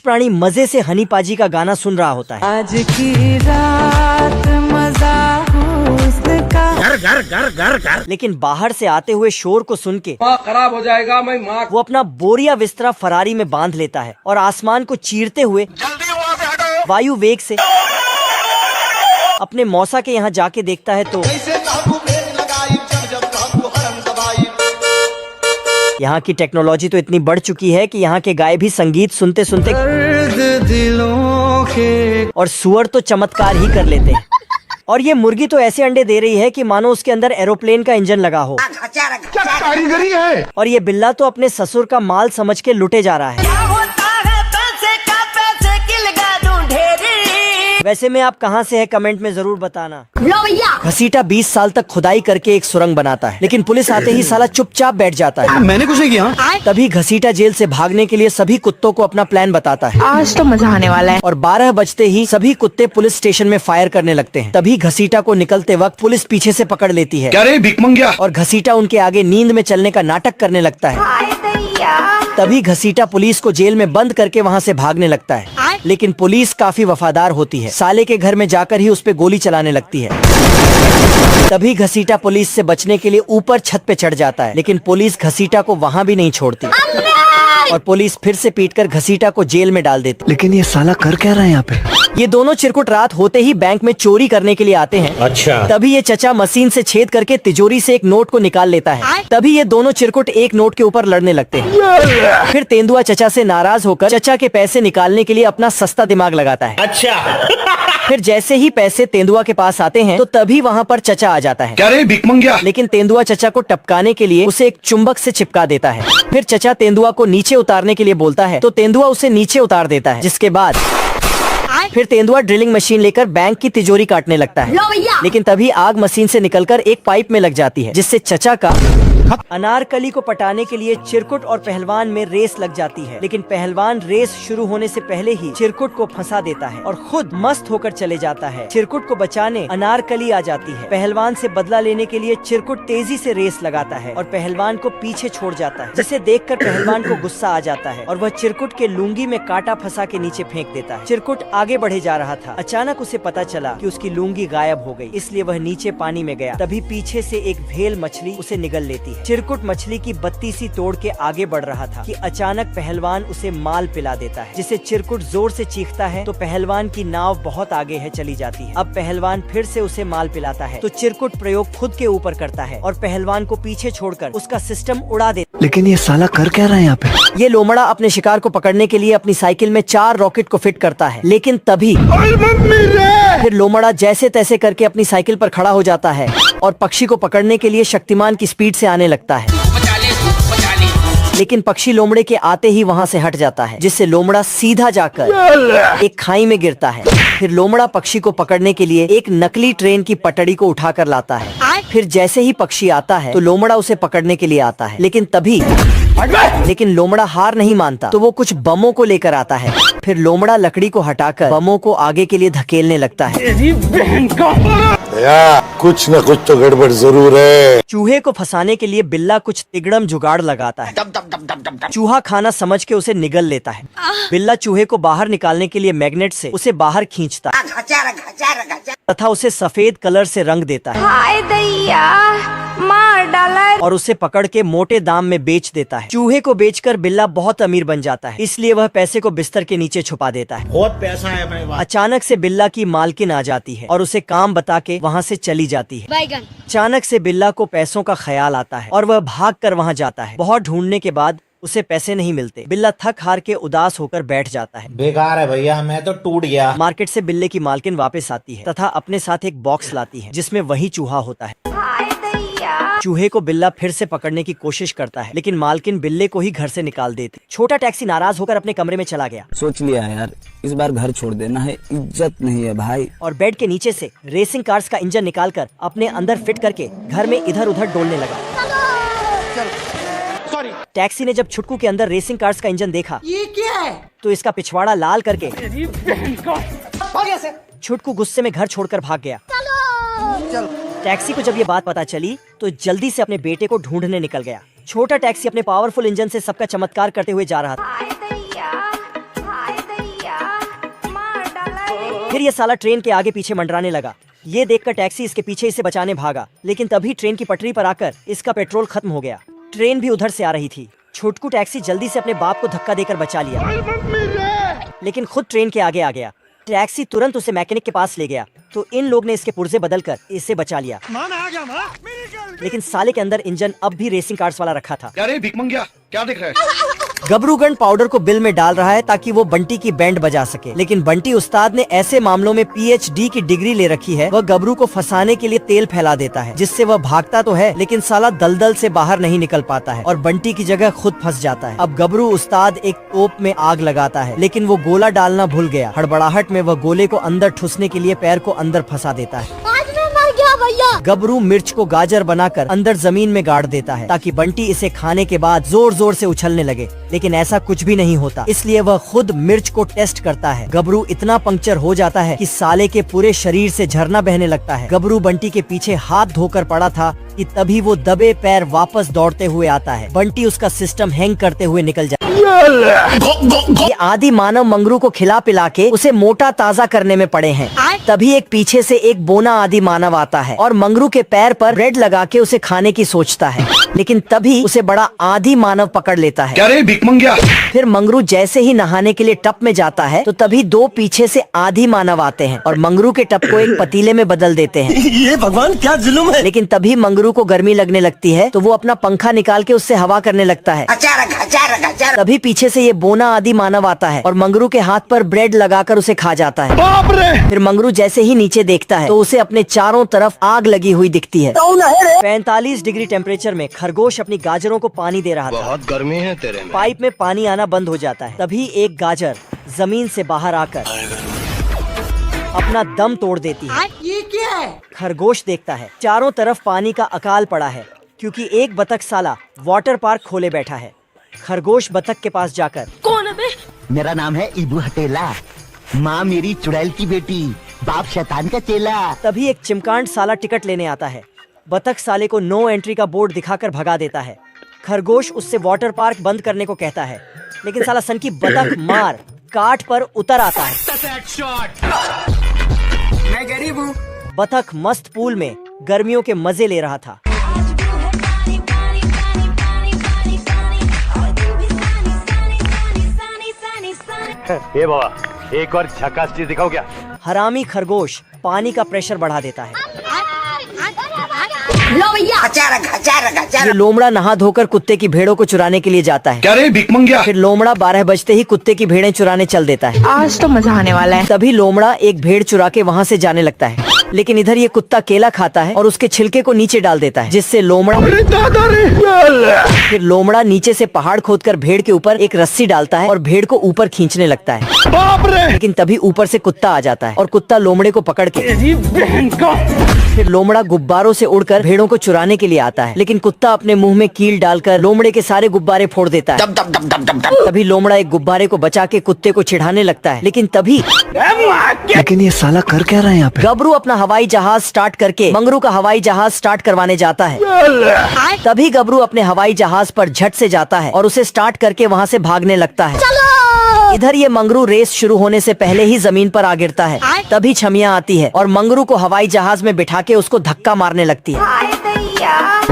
प्राणी मजे से हनी पाजी का गाना सुन रहा होता है। आज की रात मजा हुस्न का घर घर घर घर घर। लेकिन बाहर से आते हुए शोर को सुन के माँ खराब हो जाएगा, मैं माँ। वो अपना बोरिया बिस्तरा फरारी में बांध लेता है और आसमान को चीरते हुए जल्दी वहाँ से हटो। वायु वेग से अपने मौसा के यहाँ जाके देखता है तो यहाँ की टेक्नोलॉजी तो इतनी बढ़ चुकी है कि यहाँ के गाय भी संगीत सुनते सुनते दिलों के और सुअर तो चमत्कार ही कर लेते हैं। और ये मुर्गी तो ऐसे अंडे दे रही है कि मानो उसके अंदर एरोप्लेन का इंजन लगा हो। क्या कारीगरी है। और ये बिल्ला तो अपने ससुर का माल समझ के लुटे जा रहा है। वैसे में आप कहाँ से है कमेंट में जरूर बताना। घसीटा 20 साल तक खुदाई करके एक सुरंग बनाता है, लेकिन पुलिस आते ही साला चुपचाप बैठ जाता है। मैंने कुछ नहीं किया। तभी घसीटा जेल से भागने के लिए सभी कुत्तों को अपना प्लान बताता है। आज तो मजा आने वाला है। और 12 बजते ही सभी कुत्ते पुलिस स्टेशन में फायर करने लगते हैं। तभी घसीटा को निकलते वक्त पुलिस पीछे से पकड़ लेती है। क्या रे भिखमंगिया। और घसीटा उनके आगे नींद में चलने का नाटक करने लगता है। तभी घसीटा पुलिस को जेल में बंद करके वहाँ से भागने लगता है, लेकिन पुलिस काफी वफादार होती है। साले के घर में जाकर ही उस पे गोली चलाने लगती है। तभी घसीटा पुलिस से बचने के लिए ऊपर छत पे चढ़ जाता है, लेकिन पुलिस घसीटा को वहाँ भी नहीं छोड़ती और पुलिस फिर से पीटकर घसीटा को जेल में डाल देती। लेकिन ये साला कर क्या रहा है यहाँ पे। ये दोनों चिरकुट रात होते ही बैंक में चोरी करने के लिए आते हैं। अच्छा। तभी ये चचा मशीन से छेद करके तिजोरी से एक नोट को निकाल लेता है। तभी ये दोनों चिरकुट एक नोट के ऊपर लड़ने लगते हैं। फिर तेंदुआ चचा से नाराज होकर चचा के पैसे निकालने के लिए अपना सस्ता दिमाग लगाता है। अच्छा। फिर जैसे ही पैसे तेंदुआ के पास आते हैं तो तभी वहाँ पर चचा आ जाता है। क्या रे भिखमंगिया। लेकिन तेंदुआ चचा को टपकाने के लिए उसे एक चुंबक से चिपका देता है। फिर चचा तेंदुआ को नीचे उतारने के लिए बोलता है तो तेंदुआ उसे नीचे उतार देता है, जिसके बाद फिर तेंदुआ ड्रिलिंग मशीन लेकर बैंक की तिजोरी काटने लगता है। लेकिन तभी आग मशीन से निकलकर एक पाइप में लग जाती है, जिससे चचा का अनारकली को पटाने के लिए चिरकुट और पहलवान में रेस लग जाती है। लेकिन पहलवान रेस शुरू होने से पहले ही चिरकुट को फंसा देता है और खुद मस्त होकर चले जाता है। चिरकुट को बचाने अनारकली आ जाती है। पहलवान से बदला लेने के लिए चिरकुट तेजी से रेस लगाता है और पहलवान को पीछे छोड़ जाता है, जिसे देखकर पहलवान को गुस्सा आ जाता है और वह चिरकुट के लुंगी में कांटा फंसा के नीचे फेंक देता है। चिरकुट आगे बढ़े जा रहा था। अचानक उसे पता चला कि उसकी लुंगी गायब हो गई, इसलिए वह नीचे पानी में गया। तभी पीछे से एक भेल मछली उसे निगल लेती है। चिरकुट मछली की बत्ती सी तोड़ के आगे बढ़ रहा था कि अचानक पहलवान उसे माल पिला देता है, जिसे चिरकुट जोर से चीखता है तो पहलवान की नाव बहुत आगे है चली जाती है। अब पहलवान फिर से उसे माल पिलाता है तो चिरकुट प्रयोग खुद के ऊपर करता है और पहलवान को पीछे छोड़कर उसका सिस्टम उड़ा देता है। लेकिन ये साला कर क्या रहा है यहाँ पे। ये लोमड़ा अपने शिकार को पकड़ने के लिए अपनी साइकिल में 4 रॉकेट को फिट करता है, लेकिन तभी फिर लोमड़ा जैसे तैसे करके अपनी साइकिल पर खड़ा हो जाता है और पक्षी को पकड़ने के लिए शक्तिमान की स्पीड से आने लगता है। लेकिन पक्षी लोमड़े के आते ही वहाँ से हट जाता है, जिससे लोमड़ा सीधा जाकर एक खाई में गिरता है। फिर लोमड़ा पक्षी को पकड़ने के लिए एक नकली ट्रेन की पटड़ी को उठाकर लाता है। फिर जैसे ही पक्षी आता है तो लोमड़ा उसे पकड़ने के लिए आता है, लेकिन लोमड़ा हार नहीं मानता तो वो कुछ बमों को लेकर आता है। फिर लोमड़ा लकड़ी को हटाकर बमों को आगे के लिए धकेलने लगता है। कुछ न कुछ तो गड़बड़ जरूर है। चूहे को फंसाने के लिए बिल्ला कुछ तिगड़म जुगाड़ लगाता है। चूहा खाना समझ के उसे निगल लेता है। बिल्ला चूहे को बाहर निकालने के लिए मैग्नेट से उसे बाहर खींचता है तथा उसे सफेद कलर से रंग देता है। हाय दैया, मार डाला और उसे पकड़ के मोटे दाम में बेच देता है। चूहे को बेचकर बिल्ला बहुत अमीर बन जाता है, इसलिए वह पैसे को बिस्तर के नीचे छुपा देता है। बहुत पैसा है मेरे पास। अचानक से बिल्ला की मालकिन आ जाती है और उसे काम बता के वहाँ से चली जाती है। अचानक से बिल्ला को पैसों का ख्याल आता है और वह भाग कर वहाँ जाता है। बहुत ढूंढने के बाद उसे पैसे नहीं मिलते। बिल्ला थक हार के उदास होकर बैठ जाता है। बेकार है भैया, मैं तो टूट गया। मार्केट से बिल्ले की मालकिन वापस आती है तथा अपने साथ एक बॉक्स लाती है, जिसमें वही चूहा होता है। चूहे को बिल्ला फिर से पकड़ने की कोशिश करता है, लेकिन मालकिन बिल्ले को ही घर से निकाल देती। छोटा टैक्सी नाराज होकर अपने कमरे में चला गया। सोच लिया यार, इस बार घर छोड़ देना है, इज्जत नहीं है भाई। और बेड के नीचे से रेसिंग कार्स का इंजन निकालकर अपने अंदर फिट करके घर में इधर उधर डोलने लगा। टैक्सी ने जब छुटकू के अंदर रेसिंग कार्स का इंजन देखा, ये क्या है, तो इसका पिछवाड़ा लाल करके छुटकू गुस्से में घर छोड़कर भाग गया। टैक्सी को जब ये बात पता चली तो जल्दी से अपने बेटे को ढूंढने निकल गया। छोटा टैक्सी अपने पावरफुल इंजन से सबका चमत्कार करते हुए जा रहा था। फिर ये साला ट्रेन के आगे पीछे मंडराने लगा। ये देखकर टैक्सी इसके पीछे इसे बचाने भागा, लेकिन तभी ट्रेन की पटरी पर आकर इसका पेट्रोल खत्म हो गया। ट्रेन भी उधर से आ रही थी। छोटकू टैक्सी जल्दी से अपने बाप को धक्का देकर बचा लिया, लेकिन खुद ट्रेन के आगे आ गया। टैक्सी तुरंत उसे मैकेनिक के पास ले गया, तो इन लोग ने इसके पुर्जे बदलकर इसे बचा लिया। लेकिन साले के अंदर इंजन अब भी रेसिंग कार्स वाला रखा था। क्या रे भिक मंगिया, क्या देख रहा है? गबरूगन पाउडर को बिल में डाल रहा है ताकि वो बंटी की बैंड बजा सके, लेकिन बंटी उस्ताद ने ऐसे मामलों में PhD की डिग्री ले रखी है। वह गबरू को फंसाने के लिए तेल फैला देता है, जिससे वह भागता तो है लेकिन साला दलदल से बाहर नहीं निकल पाता है और बंटी की जगह खुद फंस जाता है। अब गबरू उस्ताद एक तोप में आग लगाता है, लेकिन वो गोला डालना भूल गया। हड़बड़ाहट में वह गोले को अंदर ठुसने के लिए पैर को अंदर फंसा देता है। गबरू मिर्च को गाजर बनाकर अंदर जमीन में गाड़ देता है ताकि बंटी इसे खाने के बाद जोर जोर से उछलने लगे, लेकिन ऐसा कुछ भी नहीं होता। इसलिए वह खुद मिर्च को टेस्ट करता है। गबरू इतना पंक्चर हो जाता है कि साले के पूरे शरीर से झरना बहने लगता है। गबरू बंटी के पीछे हाथ धोकर पड़ा था कि तभी वो दबे पैर वापस दौड़ते हुए आता है। बंटी उसका सिस्टम हैंग करते हुए निकल जाता है। ये आदि मानव मंगरू को खिला पिला के उसे मोटा ताजा करने में पड़े हैं। तभी एक पीछे से एक बोना आदि मानव आता है और मंगरू के पैर पर ब्रेड लगा के उसे खाने की सोचता है, लेकिन तभी उसे बड़ा आदि मानव पकड़ लेता है। क्या रे भिक मंगिया? फिर मंगरू जैसे ही नहाने के लिए टप में जाता है तो तभी दो पीछे से आदि मानव आते हैं और मंगरू के टप को एक पतीले में बदल देते हैं। ये भगवान क्या जुल्म है। लेकिन तभी मंगरू को गर्मी लगने लगती है तो वो अपना पंखा निकाल के उससे हवा करने लगता है। तभी पीछे से ये बोना आदि मानव आता है और मंगरू के हाथ पर ब्रेड लगाकर उसे खा जाता है। बाप रे! फिर मंगरू जैसे ही नीचे देखता है तो उसे अपने चारों तरफ आग लगी हुई दिखती है। 45 डिग्री टेम्परेचर में खरगोश अपनी गाजरों को पानी दे रहा था। बहुत गर्मी है तेरे में। पाइप में पानी आना बंद हो जाता है। तभी एक गाजर जमीन से बाहर आकर अपना दम तोड़ देती है। ये क्या है? खरगोश देखता है चारों तरफ पानी का अकाल पड़ा है, क्योंकि एक बतख साला वाटर पार्क खोले बैठा है। खरगोश बतख के पास जाकर, कौन है बे? मेरा नाम है इबू हटेला, माँ मेरी चुड़ैल की बेटी, बाप शैतान का चेला। तभी एक चिमकांड साला टिकट लेने आता है। बतख साले को नो एंट्री का बोर्ड दिखाकर भगा देता है। खरगोश उससे वाटर पार्क बंद करने को कहता है, लेकिन साला सन की बतख मार काट पर उतर आता है। मैं गरीब हूँ। बतख मस्त पूल में गर्मियों के मजे ले रहा था। ये बाबा एक और झकास चीज दिखाओ क्या? हरामी खरगोश पानी का प्रेशर बढ़ा देता है। लो भैया। ये लोमड़ा नहा धोकर कुत्ते की भेड़ों को चुराने के लिए जाता है। क्या रे भिक मंगिया? फिर लोमड़ा 12 बजते ही कुत्ते की भेड़ें चुराने चल देता है। आज तो मजा आने वाला है। तभी लोमड़ा एक भेड़ चुरा के वहाँ से जाने लगता है, लेकिन इधर ये कुत्ता केला खाता है और उसके छिलके को नीचे डाल देता है, जिससे लोमड़ा फिर लोमड़ा नीचे से पहाड़ खोदकर भेड़ के ऊपर एक रस्सी डालता है और भेड़ को ऊपर खींचने लगता है। बाप रे! लेकिन तभी ऊपर से कुत्ता आ जाता है और कुत्ता लोमड़े को पकड़ के फिर लोमड़ा गुब्बारों से उड़कर भेड़ों को चुराने के लिए आता है, लेकिन कुत्ता अपने मुंह में कील डालकर लोमड़े के सारे गुब्बारे फोड़ देता है। तभी लोमड़ा एक गुब्बारे को बचा के कुत्ते को चिढ़ाने लगता है, लेकिन तभी लेकिन ये साला कर क्या रहा है यहाँ पे? गबरू अपना हवाई जहाज स्टार्ट करके मंगरू का हवाई जहाज स्टार्ट करवाने जाता है। तभी गबरू अपने हवाई जहाज पर झट से जाता है और उसे स्टार्ट करके वहाँ से भागने लगता है। इधर ये मंगरू रेस शुरू होने से पहले ही जमीन पर आ गिरता है। तभी छमिया आती है और मंगरू को हवाई जहाज में बिठा के उसको धक्का मारने लगती है।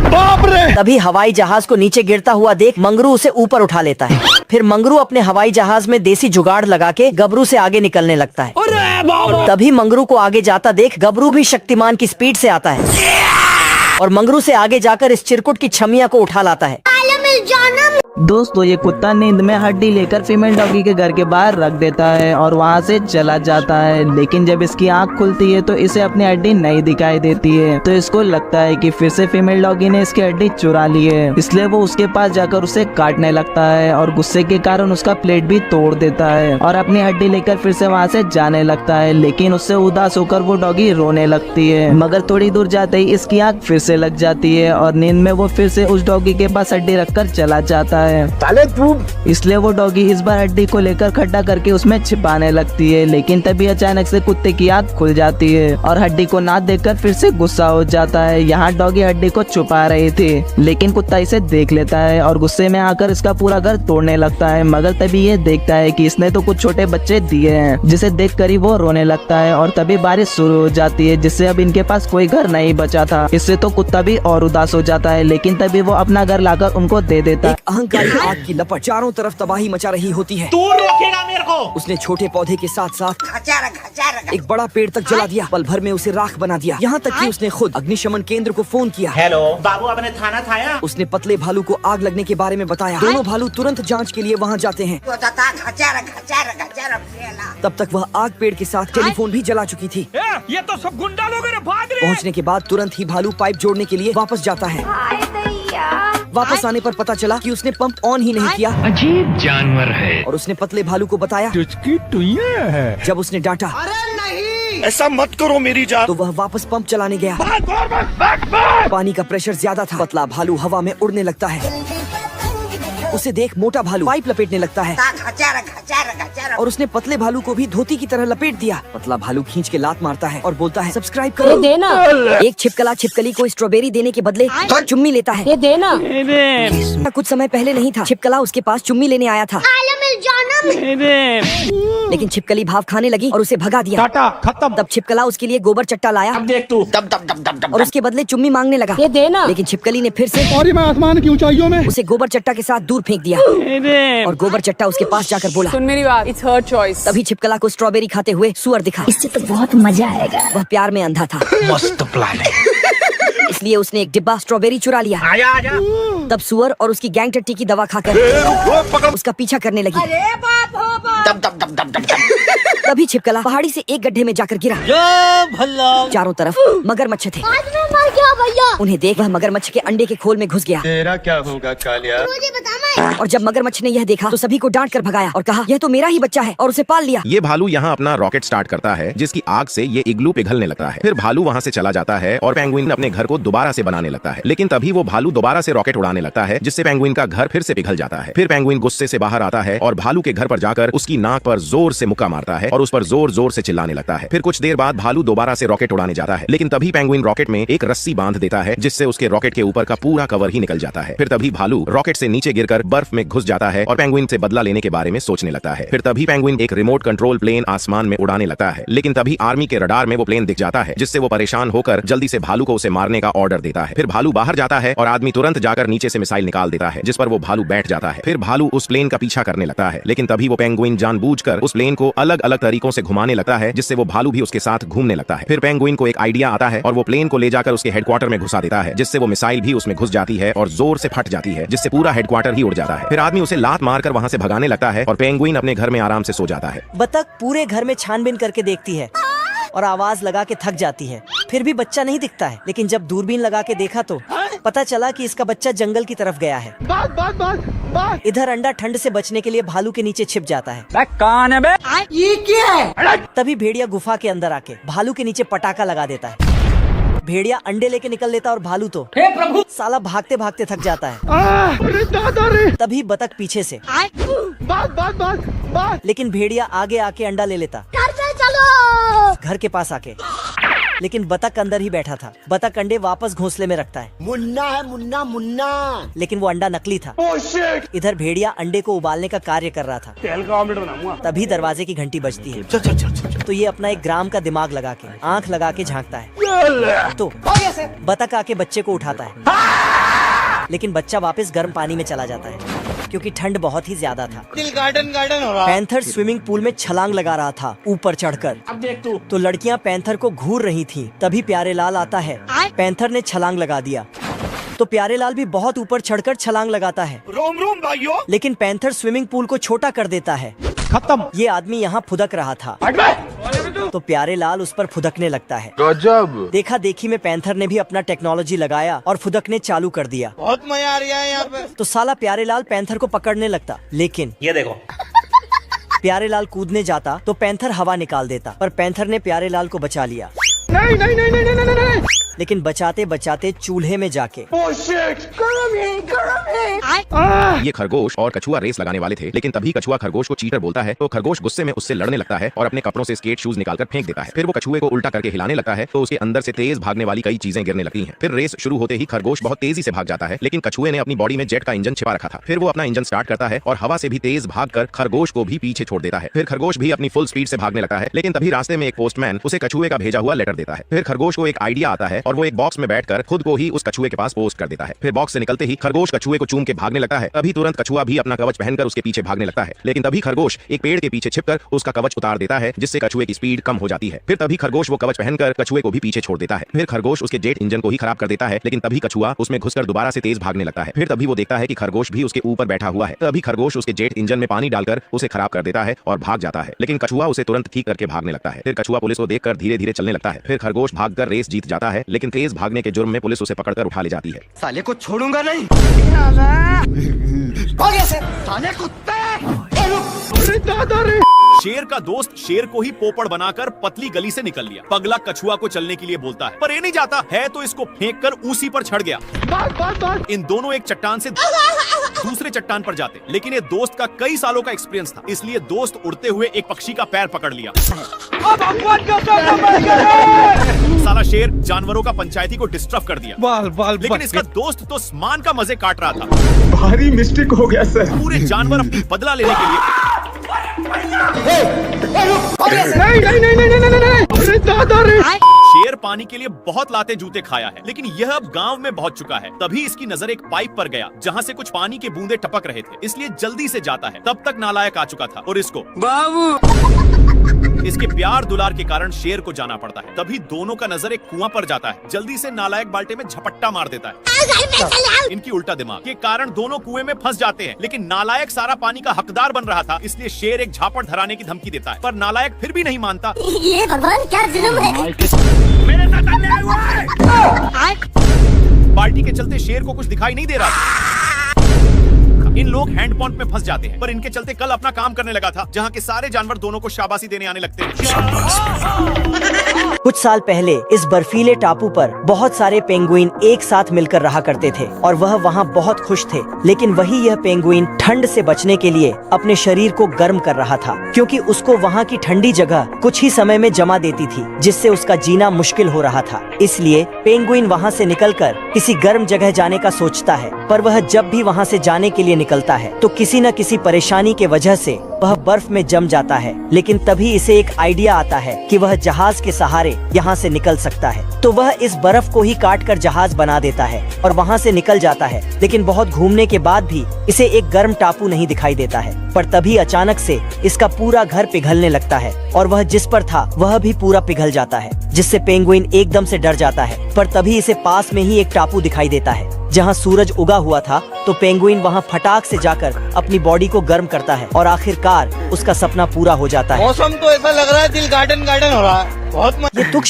बाप रे! तभी हवाई जहाज को नीचे गिरता हुआ देख मंगरू उसे ऊपर उठा लेता है। फिर मंगरू अपने हवाई जहाज में देसी जुगाड़ लगा के गबरू से आगे निकलने लगता है। तभी मंगरू को आगे जाता देख गबरू भी शक्तिमान की स्पीड से आता है और मंगरू से आगे जाकर इस चिरकुट की छमिया को उठा लाता है। दोस्तों ये कुत्ता नींद में हड्डी लेकर फीमेल डॉगी के घर के बाहर रख देता है और वहाँ से चला जाता है, लेकिन जब इसकी आंख खुलती है तो इसे अपनी हड्डी नहीं दिखाई देती है। तो इसको लगता है कि फिर से फीमेल डॉगी ने इसकी हड्डी चुरा ली है, इसलिए वो उसके पास जाकर उसे काटने लगता है और गुस्से के कारण उसका प्लेट भी तोड़ देता है और अपनी हड्डी लेकर फिर से वहाँ से जाने लगता है। लेकिन उससे उदास होकर वो डॉगी रोने लगती है, मगर थोड़ी दूर जाते ही इसकी आंख फिर से लग जाती है और नींद में वो फिर से उस डॉगी के पास हड्डी रखकर कर चला जाता है। इसलिए वो डॉगी इस बार हड्डी को लेकर खड्डा करके उसमें छिपाने लगती है, लेकिन तभी अचानक से कुत्ते की आँख खुल जाती है और हड्डी को ना देखकर फिर से गुस्सा हो जाता है। यहाँ डॉगी हड्डी को छुपा रही थी, लेकिन कुत्ता इसे देख लेता है और गुस्से में आकर इसका पूरा घर तोड़ने लगता है। मगर तभी ये देखता है कि इसने तो कुछ छोटे बच्चे दिए हैं, जिसे देख कर ही वो रोने लगता है। और तभी बारिश शुरू हो जाती है, जिससे अब इनके पास कोई घर नहीं बचा था। इससे तो कुत्ता भी और उदास हो जाता है, लेकिन तभी वो अपना घर लाकर उनको दे देता है। एक अहंकारी आग की लपट चारों तरफ तबाही मचा रही होती है। तू रोकेगा मेरे को? उसने छोटे पौधे के साथ साथ एक बड़ा पेड़ तक जला दिया। पल भर में उसे राख बना दिया, यहाँ तक कि उसने खुद अग्निशमन केंद्र को फोन किया। हेलो बाबू, आपने थाना थाया? उसने पतले भालू को आग लगने के बारे में बताया। दोनों भालू तुरंत जांच के लिए वहाँ जाते हैं। तब तक वह आग पेड़ के साथ टेलीफोन भी जला चुकी थी। ये तो सब गुंडा लोग हैं, भाग रहे। पहुँचने के बाद तुरंत ही भालू पाइप जोड़ने के लिए वापस जाता है। हाय दैया। वापस आने पर पता चला कि उसने पंप ऑन ही नहीं किया। अजीब जानवर है। और उसने पतले भालू को बताया। जब उसने डांटा ऐसा मत करो मेरी जान। तो वह वापस पंप चलाने गया। पानी का प्रेशर ज्यादा था। पतला भालू हवा में उड़ने लगता है। उसे देख मोटा भालू पाइप लपेटने लगता है और उसने पतले भालू को भी धोती की तरह लपेट दिया। पतला भालू खींच के लात मारता है और बोलता है सब्सक्राइब करो। देना। एक छिपकला छिपकली को स्ट्रॉबेरी देने के बदले चुम्मी लेता है। ये देना। कुछ समय पहले नहीं था, छिपकला उसके पास चुम्मी लेने आया था, लेकिन छिपकली भाव खाने लगी और उसे भगा दिया। खत्म। तब छिपकला उसके लिए गोबर चट्टा लाया। देख तू दब और उसके बदले चुम्मी मांगने लगा। ये देना। लेकिन छिपकली ने फिर से और मैं आसमान की ऊंचाइयों में उसे गोबर चट्टा के साथ दूर फेंक दिया और गोबर चट्टा उसके पास जाकर बोला। सुन मेरी बात, इट्स हर चॉइस। तभी छिपकला को स्ट्रॉबेरी खाते हुए सुअर दिखा। इससे तो बहुत मजा आएगा। वह प्यार में अंधा था, मस्त प्लान है। इसलिए उसने एक डिब्बा स्ट्रॉबेरी चुरा लिया। आजा। तब सुअर और उसकी गैंग टट्टी की दवा खाकर उसका पीछा करने लगी। दब। तभी छिपकला पहाड़ी से एक गड्ढे में जाकर गिरा। चारों तरफ मगरमच्छ थे। मर गया भैया। उन्हें देख वह मगरमच्छ के अंडे के खोल में घुस गया। तेरा क्या होगा कालिया? और जब मगरमच्छ ने यह देखा तो सभी को डांट कर भगाया और कहा यह तो मेरा ही बच्चा है, और उसे पाल लिया। ये भालू यहाँ अपना रॉकेट स्टार्ट करता है, जिसकी आग से ये इग्लू पिघलने लगता है। फिर भालू वहाँ से चला जाता है और पेंगुइन अपने घर को दोबारा से बनाने लगता है। लेकिन तभी वो भालू दोबारा से रॉकेट उड़ाने लगता है, जिससे पेंगुइन का घर फिर से पिघल जाता है। फिर पेंगुइन गुस्से से बाहर आता है और भालू के घर पर जाकर उसकी नाक पर जोर से मुक्का मारता है और उस पर जोर जोर से चिल्लाने लगता है। फिर कुछ देर बाद भालू दोबारा से रॉकेट उड़ाने जाता है, लेकिन तभी पेंगुइन रॉकेट में एक रस्सी बांध देता है, जिससे उसके रॉकेट के ऊपर का पूरा कवर ही निकल जाता है। फिर तभी भालू रॉकेट से नीचे गिरकर बर्फ में घुस जाता है और पेंगुइन से बदला लेने के बारे में सोचने लगता है। फिर तभी पेंगुइन एक रिमोट कंट्रोल प्लेन आसमान में उड़ाने लगता है, लेकिन तभी आर्मी के रडार में वो प्लेन दिख जाता है, जिससे वो परेशान होकर जल्दी से भालू को उसे मारने का ऑर्डर देता है। फिर भालू बाहर जाता है और आदमी तुरंत जाकर नीचे से मिसाइल निकाल देता है, जिस पर वो भालू बैठ जाता है। फिर भालू उस प्लेन का पीछा करने लगता है, लेकिन तभी वो पेंगुइन जानबूझकर उस प्लेन को अलग अलग तरीकों से घुमाने लगता है, जिससे वो भालू भी उसके साथ घूमने लगता है। फिर पेंगुइन को एक आइडिया आता है और वो प्लेन को ले जाकर उसके हेडक्वार्टर में घुसा देता है, जिससे वो मिसाइल भी उसमें घुस जाती है और जोर से फट जाती है, जिससे पूरा हेडक्वार्टर ही उड़ जाता है। फिर आदमी उसे लात मारकर वहां से भगाने लगता है और पेंगुइन अपने घर में आराम से सो जाता है। बतख पूरे घर में छानबीन करके देखती है और आवाज लगा के थक जाती है, फिर भी बच्चा नहीं दिखता है। लेकिन जब दूरबीन लगा के देखा तो पता चला कि इसका बच्चा जंगल की तरफ गया है। इधर अंडा ठंड से बचने के लिए भालू के नीचे छिप जाता है। कौन है बे? ये क्या है? तभी भेड़िया गुफा के अंदर आके भालू के नीचे पटाखा लगा देता है। भेड़िया अंडे लेके निकल लेता और भालू तो हे प्रभु, साला भागते भागते थक जाता है। तभी बतख पीछे से लेकिन भेड़िया आगे आके अंडा ले लेता घर के पास आके, लेकिन बतख अंदर ही बैठा था। बतख अंडे वापस घोंसले में रखता है। मुन्ना है मुन्ना। लेकिन वो अंडा नकली था। इधर भेड़िया अंडे को उबालने का कार्य कर रहा था। तेल का ऑमलेट बनाऊंगा। तभी दरवाजे की घंटी बजती है। तो ये अपना एक ग्राम का दिमाग लगा के आंख लगा के झांकता है, तो बतख आके बच्चे को उठाता है, लेकिन बच्चा वापस गर्म पानी में चला जाता है क्योंकि ठंड बहुत ही ज्यादा था। दिल गार्डन हो रहा। पैंथर स्विमिंग पूल में छलांग लगा रहा था ऊपर चढ़कर। अब देख तू। तो लड़कियां पैंथर को घूर रही थीं। तभी प्यारे लाल आता है। पैंथर ने छलांग लगा दिया तो प्यारे लाल भी बहुत ऊपर चढ़कर छलांग लगाता है। रोम रोम भाइयों। लेकिन पैंथर स्विमिंग पूल को छोटा कर देता है। खत्म। ये आदमी यहाँ फुदक रहा था तो प्यारे लाल उस पर फुदकने लगता है। गजब। देखा देखी में पैंथर ने भी अपना टेक्नोलॉजी लगाया और फुदकने चालू कर दिया। बहुत मजा आ रहा है यहाँ पे। तो साला प्यारे लाल पैंथर को पकड़ने लगता, लेकिन ये देखो प्यारे लाल कूदने जाता तो पैंथर हवा निकाल देता, पर पैंथर ने प्यारे लाल को बचा लिया। नहीं नहीं नहीं नहीं नहीं नहीं नहीं। लेकिन बचाते बचाते चूल्हे में जाके। ये खरगोश और कछुआ रेस लगाने वाले थे, लेकिन तभी कछुआ खरगोश को चीटर बोलता है तो खरगोश गुस्से में उससे लड़ने लगता है और अपने कपड़ों से स्केट शूज निकालकर फेंक देता है। फिर वो कछुए को उल्टा करके हिलाने लगता है तो उसके अंदर से तेज भागने वाली कई चीजें गिरने लगती हैं। फिर रेस शुरू होते ही खरगोश बहुत तेजी से भाग जाता है, लेकिन कछुए ने अपनी बॉडी में जेट का इंजन छिपा रखा था। फिर वो अपना इंजन स्टार्ट करता है और हवा से भी तेज भागकर खरगोश को भी पीछे छोड़ देता है। फिर खरगोश भी अपनी फुल स्पीड से भागने लगता है, लेकिन तभी रास्ते में एक पोस्टमैन उसे कछुए का भेजा हुआ लेटर देता है। फिर खरगोश को एक आइडिया आता है और वो एक बॉक्स में बैठकर खुद को ही उस कछुए के पास पोस्ट कर देता है। फिर बॉक्स से निकलते ही खरगोश कछुए को चूम के भागने लगता है। तभी तुरंत कछुआ भी अपना कवच पहनकर उसके पीछे भागने लगता है, लेकिन तभी खरगोश एक पेड़ के पीछे छिपकर उसका कवच उतार देता है, जिससे कछुए की स्पीड कम हो जाती है। फिर तभी खरगोश वो कवच पहनकर कछुए को भी पीछे छोड़ देता है। फिर खरगोश उसके जेट इंजन को ही खराब कर देता है, लेकिन तभी कछुआ उसमें घुसकर दोबारा से तेज भागने लगता है। फिर तभी वो देखता है कि खरगोश भी उसके ऊपर बैठा हुआ है। तभी खरगोश उसके जेट इंजन में पानी डालकर उसे खराब कर देता है और भाग जाता है, लेकिन कछुआ उसे तुरंत ठीक करके भागने लगता है। फिर कछुआ पुलिस को देखकर धीरे धीरे चलने लगता है। फिर खरगोश भागकर रेस जीत जाता है, लेकिन तेज भागने के जुर्म में पुलिस उसे पकड़कर उठा ले जाती है। साले को छोड़ूंगा नहीं। साले कुत्ते। शेर का दोस्त शेर को ही पोपड़ बनाकर पतली गली से निकल लिया। पगला कछुआ को चलने के लिए बोलता है, पर ये नहीं जाता है तो इसको फेंक कर उसी पर चढ़ गया। इन दोनों एक चट्टान से दूसरे चट्टान पर जाते, लेकिन ये दोस्त का कई सालों का एक्सपीरियंस था, इसलिए दोस्त उड़ते हुए एक पक्षी का पैर पकड़ लिया। साला शेर जानवरों का पंचायती को डिस्टर्ब कर दिया। लेकिन इसका दोस्त तो स्मान का मजे काट रहा था। भारी मिस्टेक हो गया सर। पूरे जानवर अपनी बदला लेने के लिए शेर पानी के लिए बहुत लाते जूते खाया है, लेकिन यह अब गांव में पहुंच चुका है। तभी इसकी नजर एक पाइप पर गया जहां से कुछ पानी के बूंदे टपक रहे थे, इसलिए जल्दी से जाता है। तब तक नालायक आ चुका था और इसको इसके प्यार दुलार के कारण शेर को जाना पड़ता है। तभी दोनों का नजर एक कुआं पर जाता है। जल्दी से नालायक बाल्टे में झपट्टा मार देता है। इनकी उल्टा दिमाग के कारण दोनों कुएं में फंस जाते हैं, लेकिन नालायक सारा पानी का हकदार बन रहा था, इसलिए शेर एक झापड़ धराने की धमकी देता है, पर नालायक फिर भी नहीं मानता। ये भगवान क्या जुल्म है। मेरे साथ अन्याय हुआ है। बाल्टी के चलते शेर को कुछ दिखाई नहीं दे रहा था। इन लोग हैंड पंप में फंस जाते हैं, पर इनके चलते कल अपना काम करने लगा था, जहाँ के सारे जानवर दोनों को शाबाशी देने आने लगते हैं। कुछ साल पहले इस बर्फीले टापू पर बहुत सारे पेंगुइन एक साथ मिलकर रहा करते थे और वह वहाँ बहुत खुश थे। लेकिन वही यह पेंगुइन ठंड से बचने के लिए अपने शरीर को गर्म कर रहा था, क्योंकि उसको वहाँ की ठंडी जगह कुछ ही समय में जमा देती थी, जिससे उसका जीना मुश्किल हो रहा था। इसलिए पेंगुइन वहाँ से निकलकर किसी गर्म जगह जाने का सोचता है, पर वह जब भी वहाँ से जाने के लिए निकलता है तो किसी न किसी परेशानी के वजह से वह बर्फ में जम जाता है। लेकिन तभी इसे एक आइडिया आता है कि वह जहाज के सहारे यहाँ से निकल सकता है, तो वह इस बर्फ को ही काट कर जहाज बना देता है और वहाँ से निकल जाता है। लेकिन बहुत घूमने के बाद भी इसे एक गर्म टापू नहीं दिखाई देता है, पर तभी अचानक से इसका पूरा घर पिघलने लगता है और वह जिस पर था वह भी पूरा पिघल जाता है, जिससे पेंगुइन एकदम से डर जाता है। पर तभी इसे पास में ही एक टापू दिखाई देता है जहाँ सूरज उगा हुआ था, तो पेंगुइन वहाँ फटाक से जाकर अपनी बॉडी को गर्म करता है और आखिरकार उसका सपना पूरा हो जाता है। मौसम तो ऐसा लग रहा है दिल गार्डन गार्डन हो रहा है। बहुत ये तुक्ष